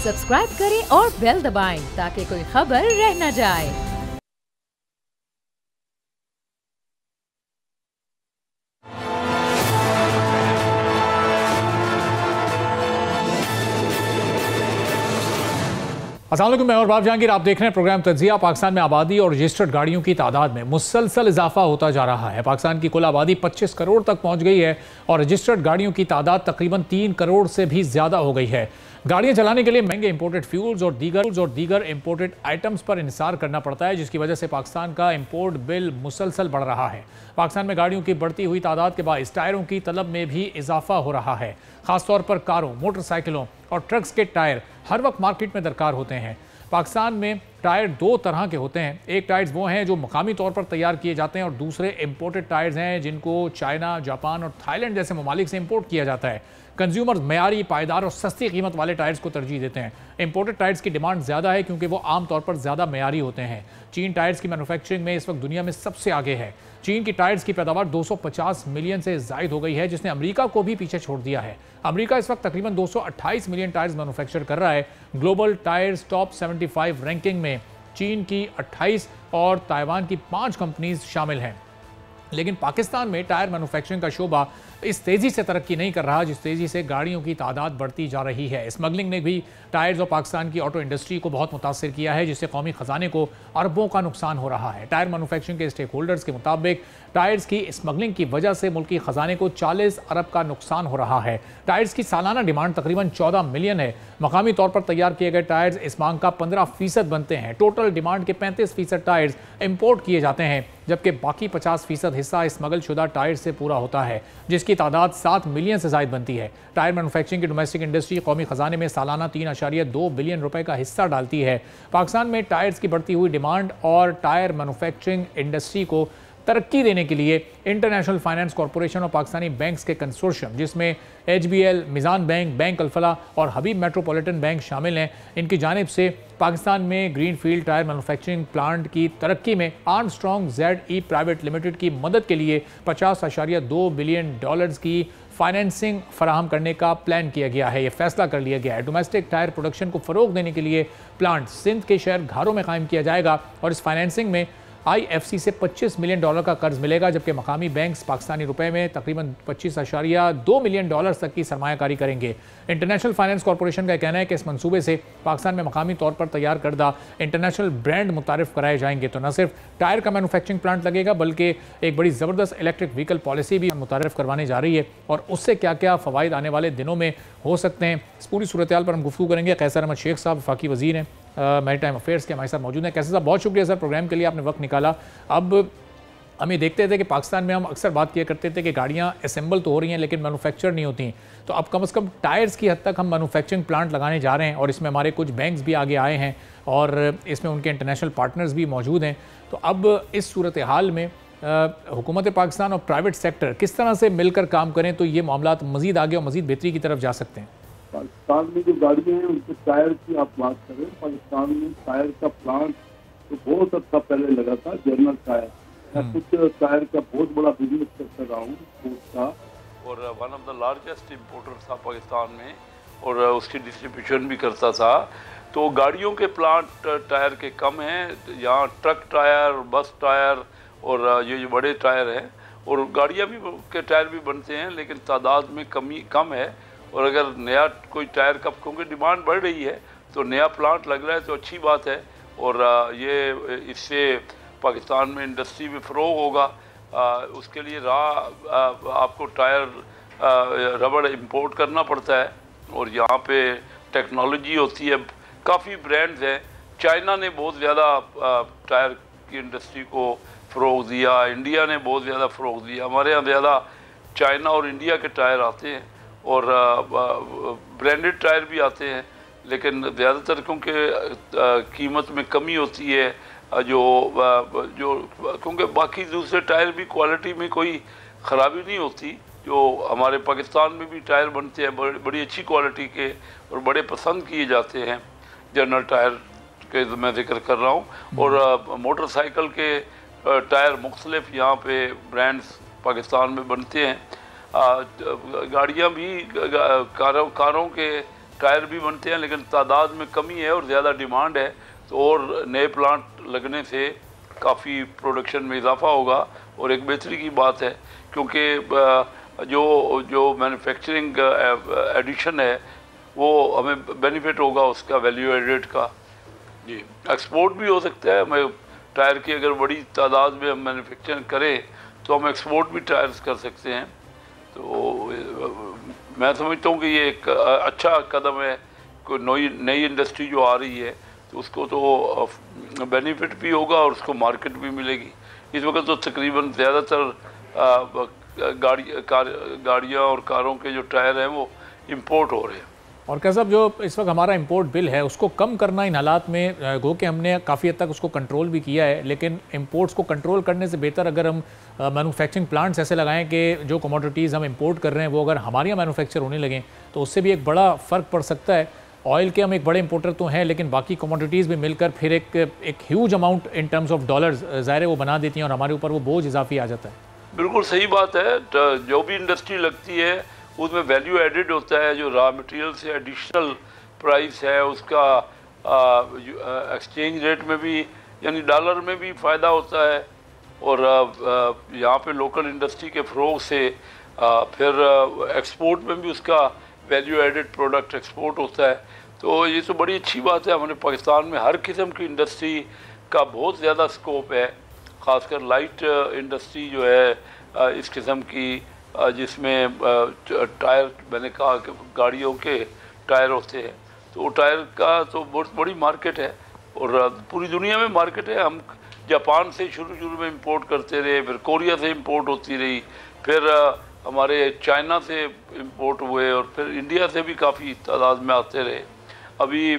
Subscribe करें और bell दबाएं ताकि कोई खबर रह न जाए। अस्सलाम वालेकुम, मैं और बाब जहांगीर। आप देख रहे हैं प्रोग्राम तज्जिया। पाकिस्तान में आबादी और रजिस्टर्ड गाड़ियों की तादाद में मुसलसल इजाफा होता जा रहा है। पाकिस्तान की कुल आबादी 25 करोड़ तक पहुंच गई है और रजिस्टर्ड गाड़ियों की तादाद तकरीबन 3 करोड़ से भी ज़्यादा हो गई है। गाड़ियां चलाने के लिए महंगे इंपोर्टेड फ्यूल्स और दीगर इंपोर्टेड आइटम्स पर इंसार करना पड़ता है, जिसकी वजह से पाकिस्तान का इंपोर्ट बिल मुसलसल बढ़ रहा है। पाकिस्तान में गाड़ियों की बढ़ती हुई तादाद के बायस टायरों की तलब में भी इजाफा हो रहा है। खासतौर पर कारों, मोटरसाइकिलों और ट्रक्स के टायर हर वक्त मार्केट में दरकार होते हैं। पाकिस्तान में टायर दो तरह के होते हैं। एक टायर्स वो हैं जो मकामी तौर पर तैयार किए जाते हैं और दूसरे इंपोर्टेड टायर्स हैं जिनको चाइना, जापान और थाईलैंड जैसे ममालिक से इंपोर्ट किया जाता है। कंज्यूमर्स मयारी, पायदार और सस्ती कीमत वाले टायर्स को तरजीह देते हैं। इंपोर्टेड टायर्स की डिमांड ज़्यादा है क्योंकि वो आमतौर पर ज़्यादा मयारी होते हैं। चीन टायर्स की मैन्युफैक्चरिंग में इस वक्त दुनिया में सबसे आगे है। चीन की टायर्स की पैदावार 250 मिलियन से जायद हो गई है, जिसने अमेरिका को भी पीछे छोड़ दिया है। अमेरिका इस वक्त तकरीबन 228 मिलियन टायर्स मैन्युफैक्चर कर रहा है। ग्लोबल टायर्स टॉप 75 रैंकिंग में चीन की 28 और ताइवान की 5 कंपनीज शामिल हैं। लेकिन पाकिस्तान में टायर मैन्युफैक्चरिंग का शोबा इस तेज़ी से तरक्की नहीं कर रहा जिस तेज़ी से गाड़ियों की तादाद बढ़ती जा रही है। स्मगलिंग ने भी टायर्स और पाकिस्तान की ऑटो इंडस्ट्री को बहुत मुतासर किया है, जिससे कौमी ख़जाने को अरबों का नुकसान हो रहा है। टायर मैन्युफैक्चरिंग के स्टेक होल्डर्स के मुताबिक टायर्स की स्मगलिंग की वजह से मुल्की ख़जाने को 40 अरब का नुकसान हो रहा है। टायर्स की सालाना डिमांड तकरीबन 14 मिलियन है। मकामी तौर पर तैयार किए गए टायर्स इस मांग का 15% बनते हैं। टोटल डिमांड के 35% टायर्स इंपोर्ट किए जाते हैं, जबकि बाकी 50% हिस्सा स्मगल शुदा टायर से पूरा होता है, जिसकी तादाद 7 मिलियन से ज़ायद बनती है। टायर मैन्युफैक्चरिंग की डोमेस्टिक इंडस्ट्री कौमी ख़जाने में सालाना 3.2 बिलियन रुपए का हिस्सा डालती है। पाकिस्तान में टायर्स की बढ़ती हुई डिमांड और टायर मैन्युफैक्चरिंग इंडस्ट्री को तरक्की देने के लिए इंटरनेशनल फाइनेंस कॉरपोरेशन और पाकिस्तानी बैंक्स के कंसोर्शियम, जिसमें HBL, Meezan bank, bank Alfalah और हबीब मेट्रोपॉलिटन बैंक शामिल हैं, इनकी जानिब से पाकिस्तान में green field tyre manufacturing plant की तरक्की में आर्मस्ट्रॉन्ग ZE प्राइवेट लिमिटेड की मदद के लिए $50.2 बिलियन की फाइनेंसिंग फराहम करने का प्लान किया गया है। यह फैसला कर लिया गया है। डोमेस्टिक टायर प्रोडक्शन को फ़रोग देने के लिए प्लांट सिंध के शहर घारों में कायम किया जाएगा और इस फाइनेंसिंग में IFC से $25 मिलियन का कर्ज मिलेगा, जबकि मकामी बैंक्स पाकिस्तानी रुपए में तकरीबन $25.2 मिलियन तक की सरमायाकारी करेंगे। इंटरनेशनल फाइनेंस कॉरपोरेशन का कहना है कि इस मंसूबे से पाकिस्तान में मकामी तौर पर तैयार करदा इंटरनेशनल ब्रांड मुतारिफ कराए जाएंगे। तो न सिर्फ टायर का मैन्युफैक्चरिंग प्लांट लगेगा, बल्कि एक बड़ी ज़बरदस्त इलेक्ट्रिक व्हीकल पॉलिसी भी मुतारिफ करवाने जा रही है और उससे क्या क्या फ़वाइद आने वाले दिनों में हो सकते हैं, इस पूरी सूरत हाल पर हम गुफ्तगू करेंगे। कैसर अहमद शेख साहब वफाकी वज़ीर हैं मैरीटाइम अफेयर्स के, हमारे साथ मौजूद हैं। कैसे साहब, बहुत शुक्रिया सर, प्रोग्राम के लिए आपने वक्त निकाला। अब हम ये देखते थे कि पाकिस्तान में हम अक्सर बात किया करते थे कि गाड़ियाँ असेंबल तो हो रही हैं लेकिन मैन्युफैक्चर नहीं होती। तो अब कम से कम टायर्स की हद तक हम मैन्युफैक्चरिंग प्लांट लगाने जा रहे हैं और इसमें हमारे कुछ बैंक्स भी आगे आए हैं और इसमें उनके इंटरनेशनल पार्टनर्स भी मौजूद हैं। तो अब इस सूरत हाल में हुकूमत पाकिस्तान और प्राइवेट सेक्टर किस तरह से मिलकर काम करें तो ये मामला मज़ीद आगे और मज़ीद बेहतरी की तरफ जा सकते हैं। पाकिस्तान में जो गाड़ियाँ हैं उनके टायर की आप बात करें, पाकिस्तान में टायर का प्लांट तो बहुत अच्छा पहले लगा था, जनरल टायर। मैं कुछ टायर का बहुत बड़ा बिजनेस करता रहा हूँ और one of the largest importer था पाकिस्तान में और उसकी डिस्ट्रीब्यूशन भी करता था। तो गाड़ियों के प्लांट टायर के कम हैं, यहाँ ट्रक टायर, बस टायर और ये जो बड़े टायर हैं और गाड़ियाँ भी के टायर भी बनते हैं, लेकिन तादाद में कम है। और अगर नया कोई टायर का, क्योंकि डिमांड बढ़ रही है तो नया प्लांट लग रहा है तो अच्छी बात है और ये इससे पाकिस्तान में इंडस्ट्री में फ़रोग होगा। उसके लिए आपको टायर रबड़ इंपोर्ट करना पड़ता है और यहाँ पे टेक्नोलॉजी होती है, काफ़ी ब्रांड्स हैं। चाइना ने बहुत ज़्यादा टायर की इंडस्ट्री को फ़रोग दिया, इंडिया ने बहुत ज़्यादा फ़रोग दिया। हमारे यहाँ ज़्यादा चाइना और इंडिया के टायर आते हैं और ब्रांडेड टायर भी आते हैं, लेकिन ज़्यादातर क्योंकि कीमत में कमी होती है जो क्योंकि बाकी दूसरे टायर भी क्वालिटी में कोई ख़राबी नहीं होती। जो हमारे पाकिस्तान में भी टायर बनते हैं बड़ी अच्छी क्वालिटी के और बड़े पसंद किए जाते हैं। जनरल टायर के मैं जिक्र कर रहा हूँ और मोटरसाइकिल के टायर मुख्तलिफ यहाँ पे ब्रांड्स पाकिस्तान में बनते हैं। गाड़ियाँ भी कारों के टायर भी बनते हैं लेकिन तादाद में कमी है और ज़्यादा डिमांड है, तो और नए प्लांट लगने से काफ़ी प्रोडक्शन में इजाफा होगा और एक बेहतरी की बात है, क्योंकि जो मैन्युफैक्चरिंग एडिशन है वो हमें बेनिफिट होगा उसका, वैल्यू एडेड का। जी, एक्सपोर्ट भी हो सकता है। मैं टायर की अगर बड़ी तादाद में हम मैन्युफैक्चरिंग करें तो हम एक्सपोर्ट भी टायर्स कर सकते हैं। तो मैं समझता हूँ कि ये एक अच्छा कदम है। कोई नई इंडस्ट्री जो आ रही है तो उसको तो बेनिफिट भी होगा और उसको मार्केट भी मिलेगी। इस वक्त तो तकरीबन ज़्यादातर गाड़ियाँ और कारों के जो टायर हैं वो इंपोर्ट हो रहे हैं। और क्या साहब, जो इस वक्त हमारा इंपोर्ट बिल है उसको कम करना इन हालात में, गो कि हमने काफ़ी हद तक उसको कंट्रोल भी किया है, लेकिन इंपोर्ट्स को कंट्रोल करने से बेहतर अगर हम मैन्युफैक्चरिंग प्लांट्स ऐसे लगाएं कि जो कमोडिटीज़ हम इंपोर्ट कर रहे हैं वो अगर हमारे यहाँ मैन्युफैक्चर होने लगें तो उससे भी एक बड़ा फ़र्क पड़ सकता है। ऑयल के हम एक बड़े इंपोर्टर तो हैं, लेकिन बाकी कमोडिटीज़ भी मिलकर फिर एक huge amount in terms of dollars ज़ाहिर वो बना देती हैं और हमारे ऊपर वो बोझ इजाफी आ जाता है। बिल्कुल सही बात है। जो भी इंडस्ट्री लगती है उसमें वैल्यू एडिड होता है। जो रॉ मटेरियल से एडिशनल प्राइस है उसका एक्सचेंज रेट में भी यानी डॉलर में भी फ़ायदा होता है और यहाँ पे लोकल इंडस्ट्री के फ़रोग से फिर एक्सपोर्ट में भी उसका वैल्यू एडिड प्रोडक्ट एक्सपोर्ट होता है। तो ये तो बड़ी अच्छी बात है। हमारे पाकिस्तान में हर किस्म की इंडस्ट्री का बहुत ज़्यादा स्कोप है, ख़ासकर लाइट इंडस्ट्री जो है इस किस्म की, जिसमें टायर, मैंने कहा कि गाड़ियों के टायर होते हैं, तो टायर का तो बहुत बड़ी मार्केट है और पूरी दुनिया में मार्केट है। हम जापान से शुरू में इंपोर्ट करते रहे, फिर कोरिया से इंपोर्ट होती रही, फिर हमारे चाइना से इंपोर्ट हुए और फिर इंडिया से भी काफ़ी तादाद में आते रहे। अभी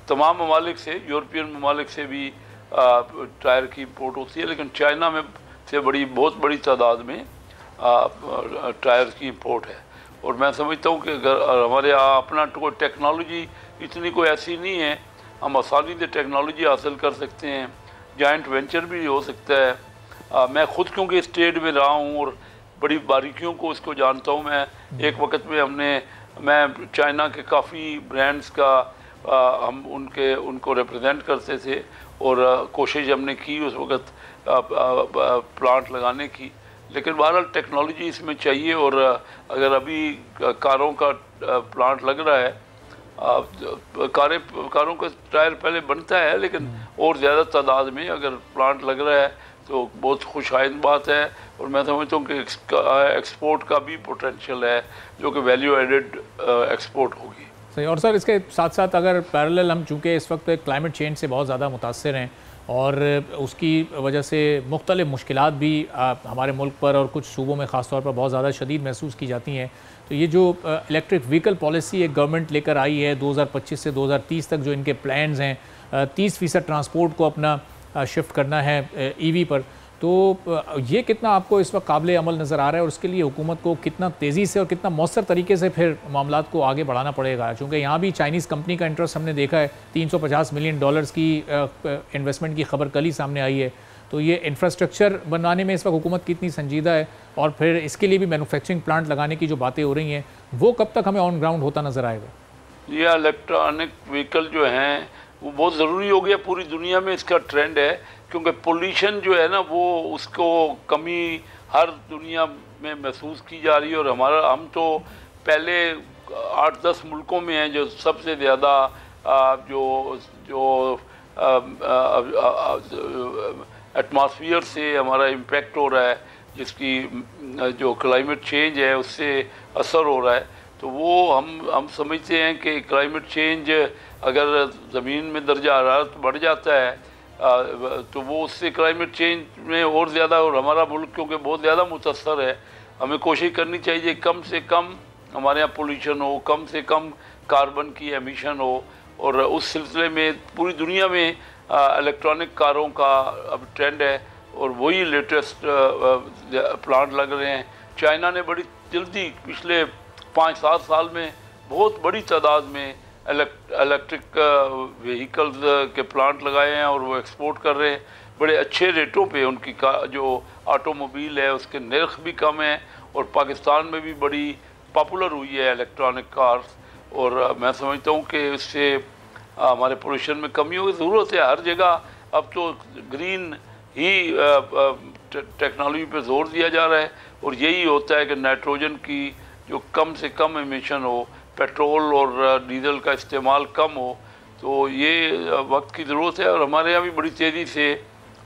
तमाम ममालिक से, यूरोपियन ममालिक से भी टायर की इंपोर्ट होती है, लेकिन चाइना में से बहुत बड़ी तादाद में टायर की इंपोर्ट है। और मैं समझता हूँ कि अगर हमारे यहाँ अपना कोई टेक्नोलॉजी इतनी कोई ऐसी नहीं है, हम आसानी से टेक्नोलॉजी हासिल कर सकते हैं, जॉइंट वेंचर भी हो सकता है। मैं ख़ुद क्योंकि इस ट्रेड में रहा हूँ और बड़ी बारीकियों को इसको जानता हूँ। मैं एक वक्त में मैं चाइना के काफ़ी ब्रांड्स का हम उनको रिप्रेजेंट करते थे और कोशिश हमने की उस वक्त प्लांट लगाने की, लेकिन बहरहाल टेक्नोलॉजी इसमें चाहिए। और अगर अभी कारों का प्लांट लग रहा है, कारों का टायर पहले बनता है लेकिन और ज़्यादा तादाद में अगर प्लांट लग रहा है तो बहुत खुशाइंद बात है। और मैं समझता हूँ कि एक्सपोर्ट का भी पोटेंशियल है जो कि वैल्यू एडेड एक्सपोर्ट होगी। सही। और सर, इसके साथ साथ अगर पैरेलल हम चूँकि इस वक्त क्लाइमेट चेंज से बहुत ज़्यादा मुतासर हैं और उसकी वजह से मुख्तलिफ़ मुश्किलात भी हमारे मुल्क पर और कुछ सूबों में ख़ास तौर पर बहुत ज़्यादा शदीद महसूस की जाती हैं, तो ये जो इलेक्ट्रिक व्हीकल पॉलिसी एक गवर्नमेंट लेकर आई है 2025 से 2030 तक, जो इनके प्लान्स हैं 30% ट्रांसपोर्ट को अपना शिफ्ट करना है ईवी पर, तो ये कितना आपको इस वक्त काबिल अमल नज़र आ रहा है और उसके लिए हुकूमत को कितना तेज़ी से और कितना मौसर तरीके से फिर मामलात को आगे बढ़ाना पड़ेगा? क्योंकि यहाँ भी चाइनीज़ कंपनी का इंटरेस्ट हमने देखा है, $350 मिलियन की इन्वेस्टमेंट की खबर कल ही सामने आई है। तो ये इंफ्रास्ट्रक्चर बनाने में इस वक्त हुकूमत कितनी संजीदा है और फिर इसके लिए भी मैन्युफैक्चरिंग प्लांट लगाने की जो बातें हो रही हैं वो कब तक हमें ऑन ग्राउंड होता नज़र आएगा? ये इलेक्ट्रॉनिक व्हीकल जो हैं वो बहुत ज़रूरी हो गया, पूरी दुनिया में इसका ट्रेंड है, क्योंकि पोल्यूशन जो है ना वो उसको कमी हर दुनिया में महसूस की जा रही है। और हम तो पहले 8-10 मुल्कों में हैं जो सबसे ज़्यादा जो एटमॉस्फेयर से हमारा इम्पेक्ट हो रहा है, जिसकी जो क्लाइमेट चेंज है उससे असर हो रहा है। तो वो हम समझते हैं कि क्लाइमेट चेंज अगर ज़मीन में दर्जा हरारत बढ़ जाता है तो वो उससे क्लाइमेट चेंज में और ज़्यादा, और हमारा मुल्क क्योंकि बहुत ज़्यादा मुतासर है, हमें कोशिश करनी चाहिए कम से कम हमारे यहाँ पोल्यूशन हो, कम से कम कार्बन की एमिशन हो। और उस सिलसिले में पूरी दुनिया में इलेक्ट्रॉनिक कारों का अब ट्रेंड है और वही लेटेस्ट प्लांट लग रहे हैं। चाइना ने बड़ी जल्दी पिछले 5-7 साल में बहुत बड़ी तादाद में इलेक्ट्रिक व्हीकल्स के प्लांट लगाए हैं और वो एक्सपोर्ट कर रहे हैं बड़े अच्छे रेटों पे। उनकी जो ऑटोमोबाइल है उसके नर्ख भी कम है और पाकिस्तान में भी बड़ी पॉपुलर हुई है इलेक्ट्रॉनिक कार्स, और मैं समझता हूँ कि इससे हमारे पोल्यूशन में कमी होगी। ज़रूरत है हर जगह, अब तो ग्रीन ही टेक्नोलॉजी पे जोर दिया जा रहा है, और यही होता है कि नाइट्रोजन की जो कम से कम एमिशन हो, पेट्रोल और डीजल का इस्तेमाल कम हो, तो ये वक्त की ज़रूरत है। और हमारे यहाँ भी बड़ी तेज़ी से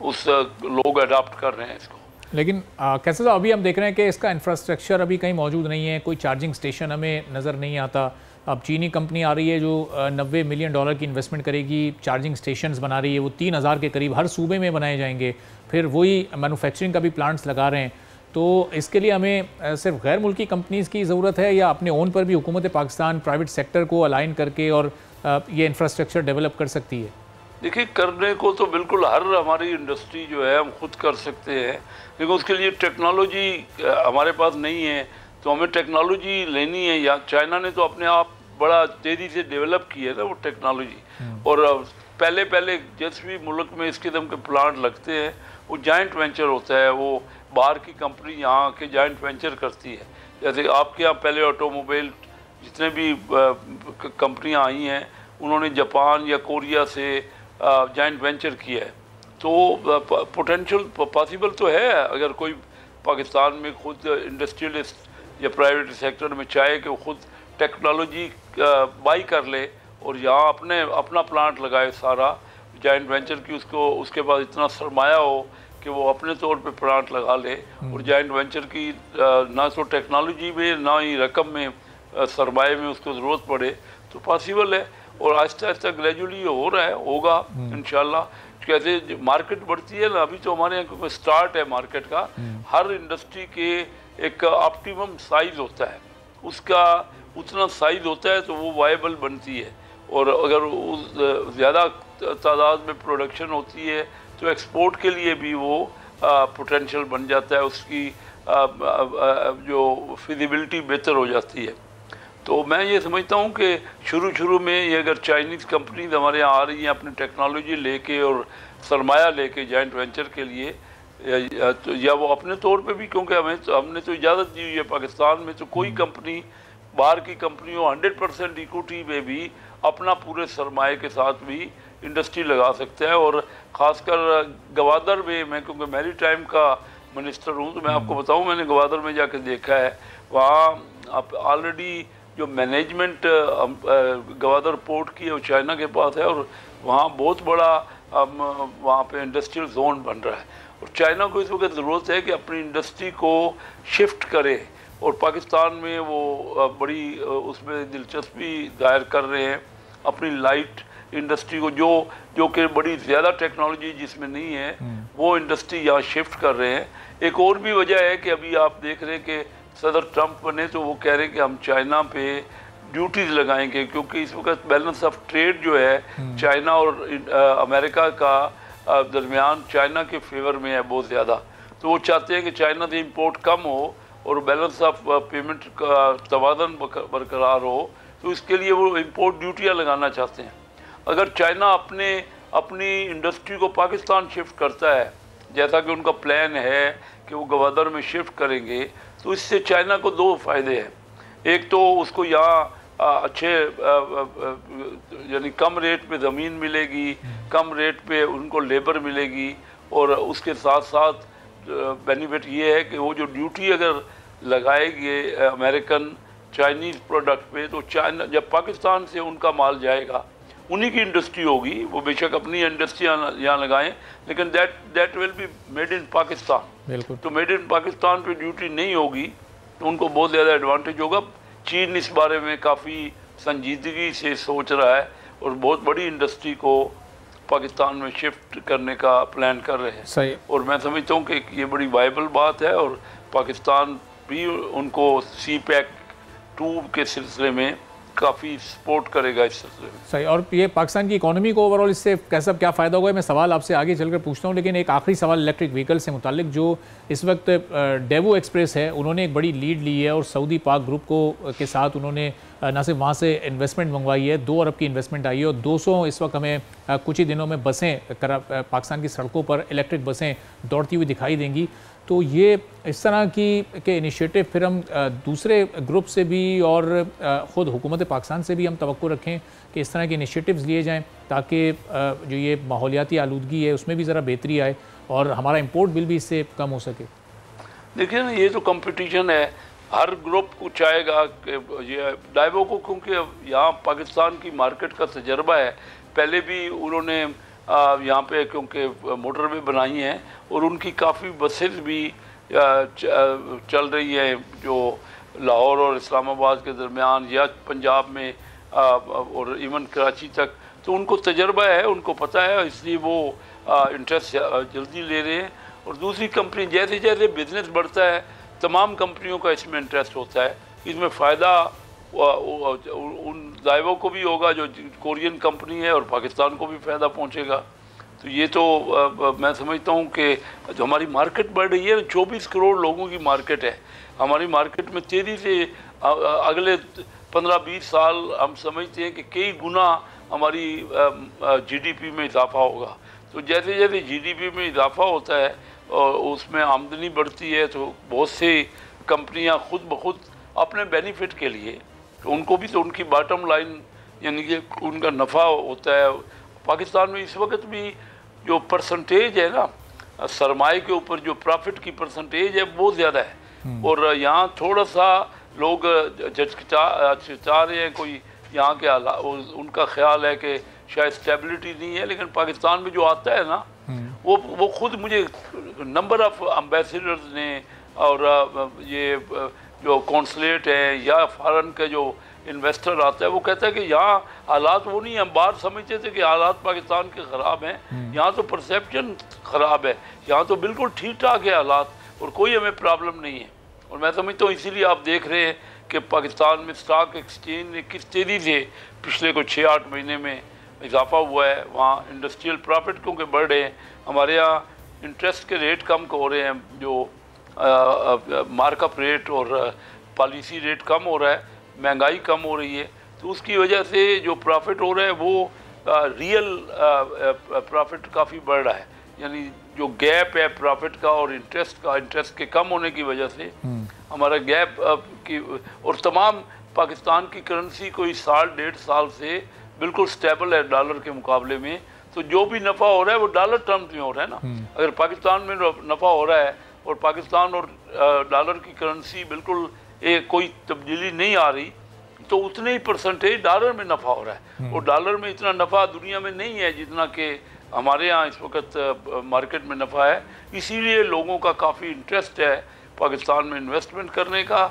लोग अडाप्ट कर रहे हैं इसको। लेकिन कैसे साहब, अभी हम देख रहे हैं कि इसका इंफ्रास्ट्रक्चर अभी कहीं मौजूद नहीं है, कोई चार्जिंग स्टेशन हमें नज़र नहीं आता। अब चीनी कंपनी आ रही है जो $90 मिलियन की इन्वेस्टमेंट करेगी, चार्जिंग स्टेशंस बना रही है, वो 3000 के करीब हर सूबे में बनाए जाएंगे। फिर वही मैन्युफैक्चरिंग का भी प्लांट्स लगा रहे हैं। तो इसके लिए हमें सिर्फ गैर मुल्की कंपनीज़ की ज़रूरत है, या अपने ओन पर भी हुकूमत पाकिस्तान प्राइवेट सेक्टर को अलाइन करके और ये इंफ्रास्ट्रक्चर डेवलप कर सकती है? देखिए, करने को तो बिल्कुल हर हमारी इंडस्ट्री जो है हम खुद कर सकते हैं, लेकिन उसके लिए टेक्नोलॉजी हमारे पास नहीं है, तो हमें टेक्नोलॉजी लेनी है। या चाइना ने तो अपने आप बड़ा तेज़ी से डेवलप की है ना वो टेक्नोलॉजी, और पहले जिस भी मुल्क में इस किस्म के प्लांट लगते हैं वो जॉइंट वेंचर होता है, वो बाहर की कंपनी यहाँ आके जॉइंट वेंचर करती है। जैसे आपके यहाँ पहले ऑटोमोबाइल जितने भी कंपनियाँ आई हैं, उन्होंने जापान या कोरिया से जॉइंट वेंचर किया है। तो पोटेंशियल पॉसिबल तो है, अगर कोई पाकिस्तान में खुद इंडस्ट्रियलिस्ट या प्राइवेट सेक्टर में चाहे कि वो खुद टेक्नोलॉजी बाई कर ले और यहाँ अपना प्लांट लगाए सारा जॉइंट वेंचर की, उसके बाद इतना सरमाया हो कि वो अपने तौर पे प्लांट लगा ले, और जॉइंट वेंचर की ना तो टेक्नोलॉजी में ना ही रकम में सरमाए में उसको ज़रूरत पड़े, तो पॉसिबल है। और आहिस्ता आहिस्ता ग्रेजुअली हो रहा है, होगा इंशाल्लाह। कैसे मार्केट बढ़ती है ना, अभी तो हमारे यहाँ क्योंकि स्टार्ट है मार्केट का, हर इंडस्ट्री के एक ऑप्टिमम साइज़ होता है, उसका उतना साइज़ होता है तो वो वायबल बनती है, और अगर उस ज़्यादा तादाद में प्रोडक्शन होती है तो एक्सपोर्ट के लिए भी वो पोटेंशियल बन जाता है, उसकी जो फिजिबिलिटी बेहतर हो जाती है। तो मैं ये समझता हूँ कि शुरू में ये अगर चाइनीज़ कंपनीज हमारे यहाँ आ रही हैं अपनी टेक्नोलॉजी लेके और सरमाया लेके जॉइंट वेंचर के लिए, या वो अपने तौर पे भी, क्योंकि हमने तो इजाज़त दी हुई है पाकिस्तान में, तो कोई कंपनी बाहर की कंपनियों 100% इक्विटी में भी अपना पूरे सरमाए के साथ भी इंडस्ट्री लगा सकता है। और ख़ासकर गवादर में, मैं क्योंकि मैरी टाइम का मिनिस्टर हूँ तो मैं आपको बताऊँ, मैंने गवादर में जाकर देखा है, वहाँ ऑलरेडी जो मैनेजमेंट गवादर पोर्ट की है वो चाइना के पास है, और वहाँ बहुत बड़ा वहाँ पे इंडस्ट्रियल जोन बन रहा है। और चाइना को इस वक्त ज़रूरत है कि अपनी इंडस्ट्री को शिफ्ट करे, और पाकिस्तान में वो बड़ी उसमें दिलचस्पी जाहिर कर रहे हैं अपनी लाइट इंडस्ट्री को, जो कि बड़ी ज़्यादा टेक्नोलॉजी जिसमें नहीं है, वो इंडस्ट्री यहाँ शिफ्ट कर रहे हैं। एक और भी वजह है कि अभी आप देख रहे हैं कि सदर ट्रंप बने तो वो कह रहे हैं कि हम चाइना पे ड्यूटीज़ लगाएंगे, क्योंकि इस वक्त बैलेंस ऑफ ट्रेड जो है चाइना और अमेरिका का दरमियान चाइना के फेवर में है बहुत ज़्यादा। तो वो चाहते हैं कि चाइना से इंपोर्ट कम हो और बैलेंस ऑफ पेमेंट का तवाज़ुन बरकरार हो, तो इसके लिए वो इंपोर्ट ड्यूटियाँ लगाना चाहते हैं। अगर चाइना अपनी इंडस्ट्री को पाकिस्तान शिफ्ट करता है, जैसा कि उनका प्लान है कि वो गवादर में शिफ्ट करेंगे, तो इससे चाइना को दो फ़ायदे हैं। एक तो उसको यहाँ अच्छे यानी कम रेट पे ज़मीन मिलेगी, कम रेट पे उनको लेबर मिलेगी, और उसके साथ साथ बेनिफिट ये है कि वो जो ड्यूटी अगर लगाएंगे अमेरिकन चाइनीज़ प्रोडक्ट पे, तो चाइना जब पाकिस्तान से उनका माल जाएगा, उन्हीं की इंडस्ट्री होगी, वो बेशक अपनी इंडस्ट्री यहाँ लगाएं, लेकिन that will be made in Pakistan. बिल्कुल। तो मेड इन पाकिस्तान पे ड्यूटी नहीं होगी तो उनको बहुत ज़्यादा एडवांटेज होगा। चीन इस बारे में काफ़ी संजीदगी से सोच रहा है और बहुत बड़ी इंडस्ट्री को पाकिस्तान में शिफ्ट करने का प्लान कर रहे हैं। सही। और मैं समझता हूँ कि ये बड़ी वायबल बात है, और पाकिस्तान भी उनको CPEC 2 के सिलसिले में काफ़ी सपोर्ट करेगा इस सिलसिले में। सही। और ये पाकिस्तान की इकोनॉमी को ओवरऑल इससे कैसा क्या फ़ायदा होगा, मैं सवाल आपसे आगे चलकर पूछता हूँ, लेकिन एक आखिरी सवाल इलेक्ट्रिक व्हीकल से मुतालिक। जो इस वक्त डेवो एक्सप्रेस है, उन्होंने एक बड़ी लीड ली है और सऊदी पाक ग्रुप के साथ उन्होंने न सिर्फ वहाँ से इन्वेस्टमेंट मंगवाई है, 2 अरब की इन्वेस्टमेंट आई है, और 200 इस वक्त हमें कुछ ही दिनों में बसें पाकिस्तान की सड़कों पर इलेक्ट्रिक बसें दौड़ती हुई दिखाई देंगी। तो ये इस तरह की के इनिशिएटिव फिर हम दूसरे ग्रुप से भी और ख़ुद हुकूमत पाकिस्तान से भी हम तवक्को रखें कि इस तरह के इनिशिएटिव्स लिए जाएं ताकि जो ये माहौलियाती आलूदगी है उसमें भी ज़रा बेहतरी आए और हमारा इंपोर्ट बिल भी इससे कम हो सके। देखिए ना, ये तो कंपटीशन है, हर ग्रुप को चाहेगा कि ये डाइवो को, क्योंकि यहाँ पाकिस्तान की मार्केट का तजर्बा है, पहले भी उन्होंने यहाँ पे क्योंकि मोटरवे बनाई हैं और उनकी काफ़ी बसेस भी चल रही है जो लाहौर और इस्लामाबाद के दरमियान या पंजाब में और इवन कराची तक, तो उनको तजर्बा है, उनको पता है, इसलिए वो इंटरेस्ट जल्दी ले रहे हैं। और दूसरी कंपनी जैसे जैसे बिज़नेस बढ़ता है तमाम कंपनियों का इसमें इंटरेस्ट होता है, इसमें फ़ायदा उन दायवों को भी होगा जो कोरियन कंपनी है और पाकिस्तान को भी फ़ायदा पहुंचेगा। तो ये तो मैं समझता हूँ कि जो हमारी मार्केट बढ़ रही है, 24 करोड़ लोगों की मार्केट है, हमारी मार्केट में तेज़ी से अगले 15-20 साल हम समझते हैं कि कई गुना हमारी जीडीपी में इजाफा होगा। तो जैसे जैसे जीडीपी में इजाफा होता है और उसमें आमदनी बढ़ती है तो बहुत सी कंपनियां खुद ब खुद अपने बेनिफिट के लिए, तो उनको भी तो उनकी बॉटम लाइन यानी कि उनका नफ़ा होता है। पाकिस्तान में इस वक्त भी जो परसेंटेज है ना सरमाए के ऊपर, जो प्रॉफिट की परसेंटेज है बहुत ज़्यादा है और यहाँ थोड़ा सा लोग चचा रहे हैं, कोई यहाँ के उनका ख्याल है कि शायद स्टेबिलिटी नहीं है, लेकिन पाकिस्तान में जो आता है ना वो खुद मुझे नंबर ऑफ एम्बेसडर्स ने और ये जो कॉन्सुलेट है या फॉरेन के जो इन्वेस्टर आता है वो कहता है कि यहाँ हालात वो नहीं है, हम बाहर समझते थे कि हालात पाकिस्तान के ख़राब हैं, यहाँ तो परसेप्शन ख़राब है, यहाँ तो बिल्कुल ठीक ठाक है हालात और कोई हमें प्रॉब्लम नहीं है। और मैं समझता हूँ इसीलिए आप देख रहे हैं कि पाकिस्तान में स्टॉक एक्सचेंज ने किस तेज़ी से पिछले को 6-8 महीने में इजाफा हुआ है। वहाँ इंडस्ट्रियल प्रॉफिट क्योंकि बढ़ रहे हैं, हमारे यहाँ इंटरेस्ट के रेट कम हो रहे हैं, जो मार्कअप रेट और पॉलिसी रेट कम हो रहा है, महंगाई कम हो रही है, तो उसकी वजह से जो प्रॉफिट हो रहा है वो रियल प्रॉफिट काफ़ी बढ़ रहा है। यानी जो गैप है प्रॉफिट का और इंटरेस्ट के कम होने की वजह से हमारा गैप की, और तमाम पाकिस्तान की करेंसी कोई 1.5 साल से बिल्कुल स्टेबल है डॉलर के मुकाबले में, तो जो भी नफ़ा हो रहा है वो डॉलर टर्म्स में हो रहा है ना। अगर पाकिस्तान में नफ़ा हो रहा है और पाकिस्तान और डॉलर की करेंसी बिल्कुल कोई तब्दीली नहीं आ रही, तो उतने ही परसेंटेज डॉलर में नफ़ा हो रहा है और डॉलर में इतना नफ़ा दुनिया में नहीं है जितना कि हमारे यहाँ इस वक्त मार्केट में नफ़ा है। इसीलिए लोगों का काफ़ी इंटरेस्ट है पाकिस्तान में इन्वेस्टमेंट करने का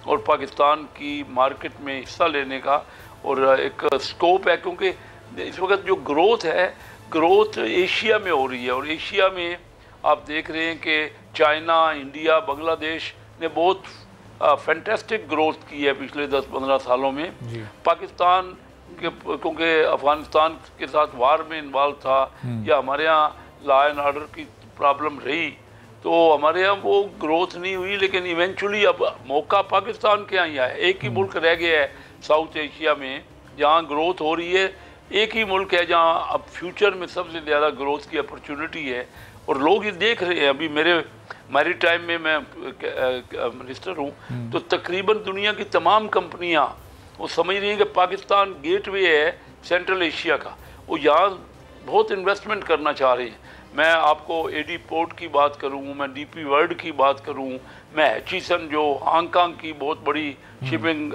और पाकिस्तान की मार्केट में हिस्सा लेने का, और एक स्कोप है क्योंकि इस वक्त जो ग्रोथ है, ग्रोथ एशिया में हो रही है और एशिया में आप देख रहे हैं कि चाइना, इंडिया, बांग्लादेश ने बहुत फैंटास्टिक ग्रोथ की है पिछले 10-15 सालों में। पाकिस्तान के क्योंकि अफ़गानिस्तान के साथ वार में इन्वॉल्व था या हमारे यहाँ लॉ एंड ऑर्डर की प्रॉब्लम रही, तो हमारे यहाँ वो ग्रोथ नहीं हुई, लेकिन इवेंचुअली अब मौका पाकिस्तान के यहाँ ही आया। एक ही मुल्क रह गया है साउथ एशिया में जहाँ ग्रोथ हो रही है, एक ही मुल्क है जहाँ अब फ्यूचर में सबसे ज़्यादा ग्रोथ की अपॉर्चुनिटी है और लोग ये देख रहे हैं। अभी मेरे टाइम में मैं मिनिस्टर हूँ तो तकरीबन दुनिया की तमाम कंपनियाँ वो समझ रही हैं कि पाकिस्तान गेटवे है सेंट्रल एशिया का, वो यहाँ बहुत इन्वेस्टमेंट करना चाह रही हैं। मैं आपको एडी पोर्ट की बात करूँ, मैं डीपी वर्ल्ड की बात करूँ, मैं एचईसन जो हांगकांग की बहुत बड़ी शिपिंग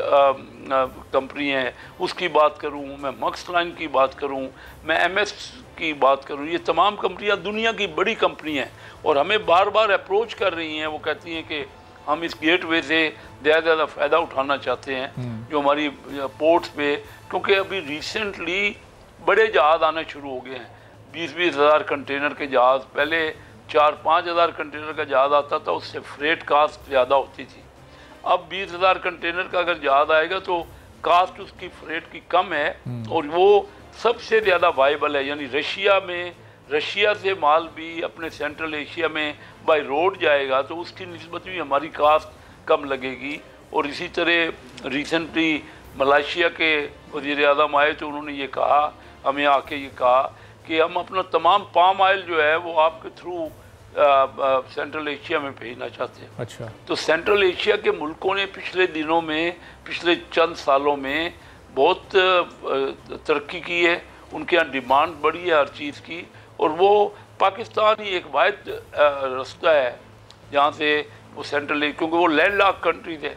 कंपनी है उसकी बात करूँ, मैं मक्स लाइन की बात करूँ, मैं एमएस की बात करूँ, ये तमाम कंपनियाँ दुनिया की बड़ी कंपनी हैं और हमें बार बार अप्रोच कर रही हैं। वो कहती हैं कि हम इस गेटवे से ज़्यादा फ़ायदा उठाना चाहते हैं जो हमारी पोर्ट्स पे, क्योंकि अभी रिसेंटली बड़े जहाज़ आने शुरू हो गए हैं। 20-20 हज़ार कंटेनर के जहाज़, पहले 4-5 हज़ार कंटेनर का जहाज़ आता था, उससे फ्रेट कास्ट ज़्यादा होती थी। अब 20 हज़ार कंटेनर का अगर जहाज़ आएगा तो कास्ट उसकी फ्रेट की कम है और वो सबसे ज़्यादा वाइबल है। यानी रशिया से माल भी अपने सेंट्रल एशिया में बाय रोड जाएगा तो उसकी निस्बत भी हमारी कास्ट कम लगेगी। और इसी तरह रिसेंटली मलेशिया के वज़ीर आज़म आए तो उन्होंने ये कहा, हमें आके ये कहा कि हम अपना तमाम पाम ऑयल जो है वो आपके थ्रू सेंट्रल एशिया में भेजना चाहते हैं। अच्छा। तो सेंट्रल एशिया के मुल्कों ने पिछले दिनों में, पिछले चंद सालों में बहुत तरक्की की है, उनके यहाँ डिमांड बढ़ी है हर चीज़ की, और वो पाकिस्तान ही एक वाहिद रास्ता है जहाँ से वो सेंट्रल, क्योंकि वो लैंड लॉक कंट्रीज है,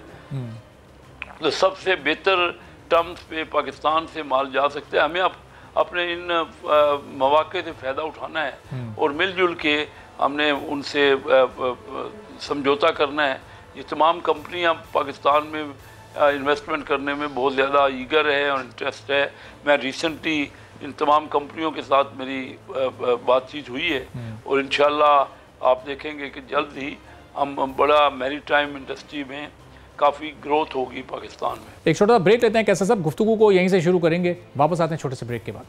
तो सबसे बेहतर टर्म्स पे पाकिस्तान से माल जा सकता है। हमें अपने इन मौके से फ़ायदा उठाना है और मिलजुल के हमने उनसे समझौता करना है। ये तमाम कंपनियां पाकिस्तान में इन्वेस्टमेंट करने में बहुत ज़्यादा ईगर है और इंटरेस्ट है। मैं रिसेंटली इन तमाम कंपनियों के साथ मेरी बातचीत हुई है और इंशाल्लाह आप देखेंगे कि जल्द ही हम बड़ा मैरीटाइम इंडस्ट्री में काफ़ी ग्रोथ होगी पाकिस्तान में। एक छोटा सा ब्रेक लेते हैं कैसा साहब, गुफ्तगू को यहीं से शुरू करेंगे, वापस आते हैं छोटे से ब्रेक के बाद।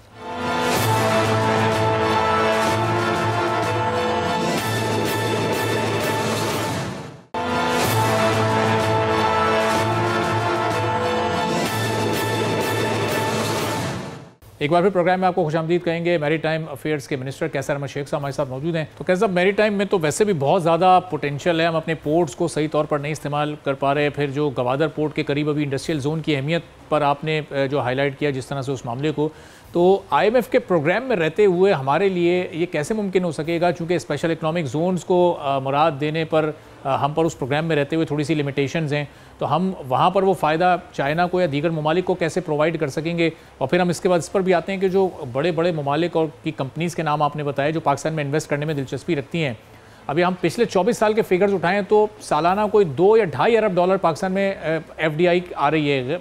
एक बार फिर प्रोग्राम में आपको खुशामदीद कहेंगे। मैरीटाइम अफेयर्स के मिनिस्टर कैसर अहमद शेख साहब हमारे साथ मौजूद हैं। तो कैसर साहब, मैरीटाइम में तो वैसे भी बहुत ज़्यादा पोटेंशियल है, हम अपने पोर्ट्स को सही तौर पर नहीं इस्तेमाल कर पा रहे। फिर जो गवादर पोर्ट के करीब अभी इंडस्ट्रियल जोन की अहमियत पर आपने जो हाईलाइट किया जिस तरह से उस मामले को, तो IMF के प्रोग्राम में रहते हुए हमारे लिए ये कैसे मुमकिन हो सकेगा, चूँकि स्पेशल इकनॉमिक जोन्स को मुराद देने पर हम पर उस प्रोग्राम में रहते हुए थोड़ी सी लिमिटेशंस हैं, तो हम वहाँ पर वो फ़ायदा चाइना को या दीगर ममालिक को कैसे प्रोवाइड कर सकेंगे। और फिर हम इसके बाद इस पर भी आते हैं कि जो बड़े बड़े ममालिक और की कंपनीज़ के नाम आपने बताए जो पाकिस्तान में इन्वेस्ट करने में दिलचस्पी रखती हैं। अभी हम पिछले 24 साल के फिगर्स उठाएं तो सालाना कोई 2 या ढाई अरब डॉलर पाकिस्तान में FDI आ रही है,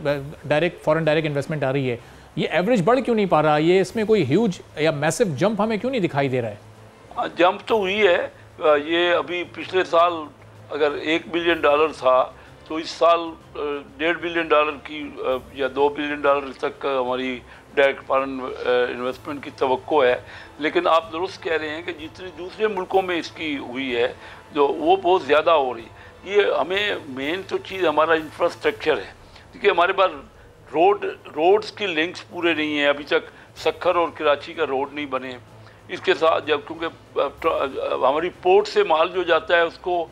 डायरेक्ट फॉरेन डायरेक्ट इन्वेस्टमेंट आ रही है। ये एवरेज बढ़ क्यों नहीं पा रहा, ये इसमें कोई ह्यूज या मैसिव जंप हमें क्यों नहीं दिखाई दे रहा है? जंप तो हुई है, ये अभी पिछले साल अगर $1 बिलियन था तो इस साल $1.5 बिलियन की या $2 बिलियन तक हमारी डायरेक्ट फॉरेन इन्वेस्टमेंट की तवक्को है। लेकिन आप दुरुस्त कह रहे हैं कि जितनी दूसरे मुल्कों में इसकी हुई है जो वो बहुत ज़्यादा हो रही। ये हमें मेन तो चीज़ हमारा इंफ्रास्ट्रक्चर है, क्योंकि हमारे पास रोड्स की लिंक्स पूरे नहीं हैं। अभी तक सक्खर और कराची का रोड नहीं बने। इसके साथ जब क्योंकि हमारी पोर्ट से माल जो जाता है उसको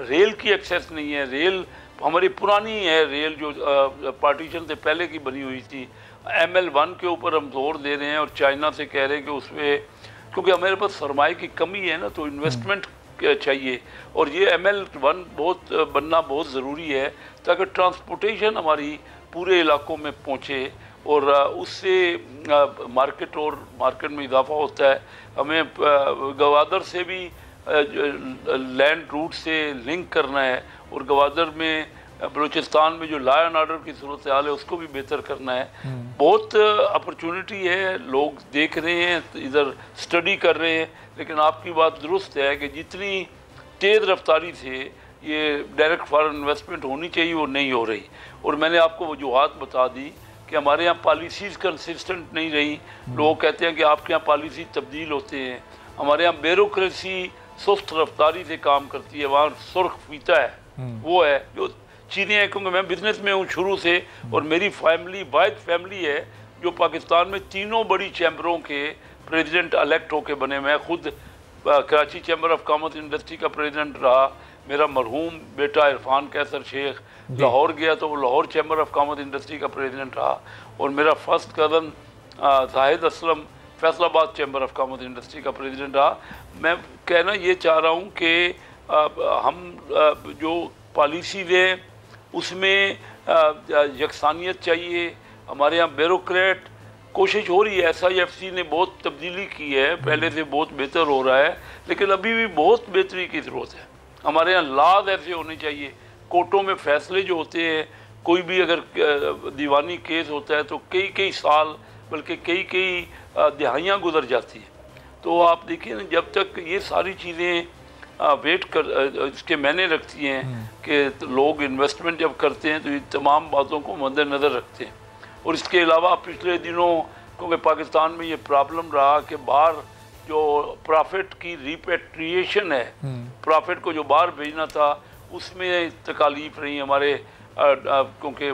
रेल की एक्सेस नहीं है। रेल हमारी पुरानी है, रेल जो पार्टीशन से पहले की बनी हुई थी। ML1 के ऊपर हम जोर दे रहे हैं और चाइना से कह रहे हैं कि उसमें, क्योंकि हमारे पास सरमाए की कमी है ना, तो इन्वेस्टमेंट चाहिए और ये ML1 बनना बहुत ज़रूरी है ताकि ट्रांसपोर्टेशन हमारी पूरे इलाकों में पहुँचे और उससे मार्केट में इजाफा होता है। हमें गवादर से भी लैंड रूट से लिंक करना है और गवादर में बलूचिस्तान में जो लॉ एंड ऑर्डर की सूरत हाल है उसको भी बेहतर करना है। बहुत अपॉर्चुनिटी है, लोग देख रहे हैं, इधर स्टडी कर रहे हैं। लेकिन आपकी बात दुरुस्त है कि जितनी तेज़ रफ्तारी से ये डायरेक्ट फॉरेन इन्वेस्टमेंट होनी चाहिए वो नहीं हो रही। और मैंने आपको वजूहात बता दी कि हमारे यहाँ पॉलिसीज़ कंसिस्टेंट नहीं रही। लोग कहते हैं कि आपके यहाँ पॉलिसी तब्दील होते हैं, हमारे यहाँ ब्यूरोक्रेसी सुस्त रफ्तारी से काम करती है, वहाँ सुर्ख फीता है। वो है जो चीज़ें हैं, क्योंकि मैं बिज़नेस में हूँ शुरू से और मेरी फैमिली वाहिद फैमिली है जो पाकिस्तान में तीनों बड़ी चैम्बरों के प्रेसिडेंट इलेक्ट होकर बने। मैं खुद Karachi chamber of commerce industry का प्रेसिडेंट रहा। मेरा मरहूम बेटा इरफान कैसर शेख लाहौर गया तो वो Lahore chamber of commerce industry का प्रेसिडेंट रहा। और मेरा first cousin Zahid Aslam Faisalabad chamber of commerce industry का प्रेसिडेंट रहा। मैं कहना ये चाह रहा हूँ कि हम जो पॉलिसीज़ हैं उसमें यकसानियत चाहिए। हमारे यहाँ ब्यूरोक्रेट कोशिश हो रही है, SIFC ने बहुत तब्दीली की है, पहले से बहुत बेहतर हो रहा है, लेकिन अभी भी बहुत बेहतरी की ज़रूरत है। हमारे यहाँ लॉज ऐसे होने चाहिए, कोर्टों में फ़ैसले जो होते हैं, कोई भी अगर दीवानी केस होता है तो कई साल बल्कि कई दिहाइयाँ गुजर जाती हैं। तो आप देखिए ना, जब तक ये सारी चीज़ें वेट कर इसके मैंने रखती हैं कि लोग इन्वेस्टमेंट जब करते हैं तो ये तमाम बातों को मद्देनज़र रखते हैं। और इसके अलावा पिछले दिनों क्योंकि पाकिस्तान में ये प्रॉब्लम रहा कि बाहर जो प्रॉफिट की रिपेट्रिएशन है, प्रॉफिट को जो बाहर भेजना था उसमें तकालीफ रही हमारे, क्योंकि